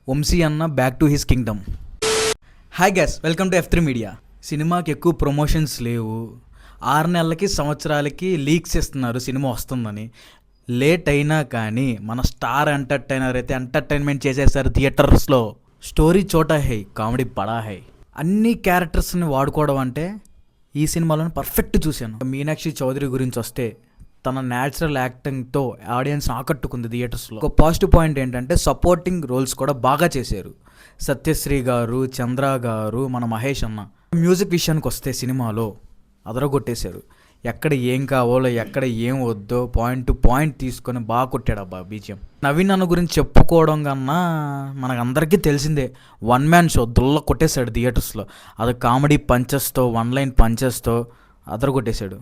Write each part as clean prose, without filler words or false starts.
వంశీ అన్న back to his Kingdom. Hi guys, welcome to F3 media. సినిమాకి ఎక్కువ promotions లేవు, 6 నెలలకి సంవత్సరాలకి లీక్స్ ఇస్తున్నారు సినిమా వస్తుందని. లేట్ అయినా కానీ మన స్టార్ ఎంటర్టైనర్ అయితే ఎంటర్టైన్మెంట్ చేసేసారు థియేటర్స్లో. స్టోరీ చోటా హై, కామెడీ బడా హై. అన్ని క్యారెక్టర్స్ని వాడుకోవడం అంటే ఈ సినిమాలో పర్ఫెక్ట్ చూశాను. మీనాక్షి చౌదరి గురించి వస్తే తన న్యాచురల్ యాక్టింగ్తో ఆడియన్స్ ఆకట్టుకుంది థియేటర్స్లో. ఒక పాజిటివ్ పాయింట్ ఏంటంటే సపోర్టింగ్ రోల్స్ కూడా బాగా చేశారు. సత్యశ్రీ గారు, చంద్ర గారు, మన మహేష్ అన్న. మ్యూజిక్ విషయానికి వస్తే సినిమాలో అదరగొట్టేశారు. ఎక్కడ ఏం కావాలో ఎక్కడ ఏం వద్దో పాయింట్ టు పాయింట్ తీసుకొని బాగా కొట్టాడు అబ్బా బీజిఎం. నవీన్ అన్న గురించి చెప్పుకోవడం కన్నా మనకందరికీ తెలిసిందే, వన్ మ్యాన్ షో దుల్ల కొట్టేశాడు థియేటర్స్లో. అది కామెడీ పంచెస్తో, వన్ లైన్ పంచెస్తో అదరగొట్టేశాడు.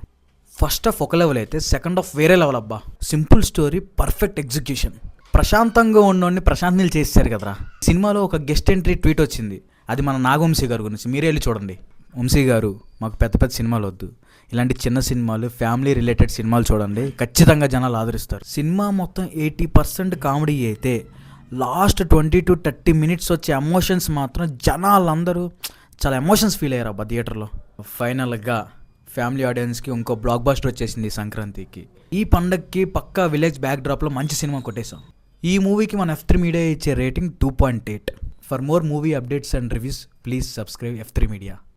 ఫస్ట్ హాఫ్ ఒక లెవెల్ అయితే సెకండ్ హాఫ్ వేరే లెవెల్ అబ్బా. Simple story, perfect execution. ప్రశాంతంగా ఉన్నోడిని ప్రశాంత్ చేశారు కదరా. సినిమాలో ఒక గెస్ట్ ఎంట్రీ ట్వీట్ వచ్చింది, అది మన నాగవంశీ గారి గురించి. మీరే వెళ్ళి చూడండి. వంశీ గారు, మాకు పెద్ద పెద్ద సినిమాలు వద్దు, ఇలాంటి చిన్న సినిమాలు, ఫ్యామిలీ రిలేటెడ్ సినిమాలు చూడండి, ఖచ్చితంగా జనాలు ఆదరిస్తారు. సినిమా మొత్తం 80% కామెడీ అయితే లాస్ట్ 20 to 30 minutes వచ్చే ఎమోషన్స్ మాత్రం జనాలందరూ చాలా ఎమోషన్స్ ఫీల్ అయ్యారు అబ్బా థియేటర్లో. ఫైనల్గా ఫ్యామిలీ ఆడియన్స్కి ఇంకో బ్లాక్ బస్టర్ వచ్చేసింది సంక్రాంతికి. ఈ పండగకి పక్కా విలేజ్ బ్యాక్ డ్రాప్లో మంచి సినిమా కొట్టేశాం. ఈ మూవీకి మన F3 మీడియా ఇచ్చే rating 2.8. For more movie updates and reviews please subscribe F3 media.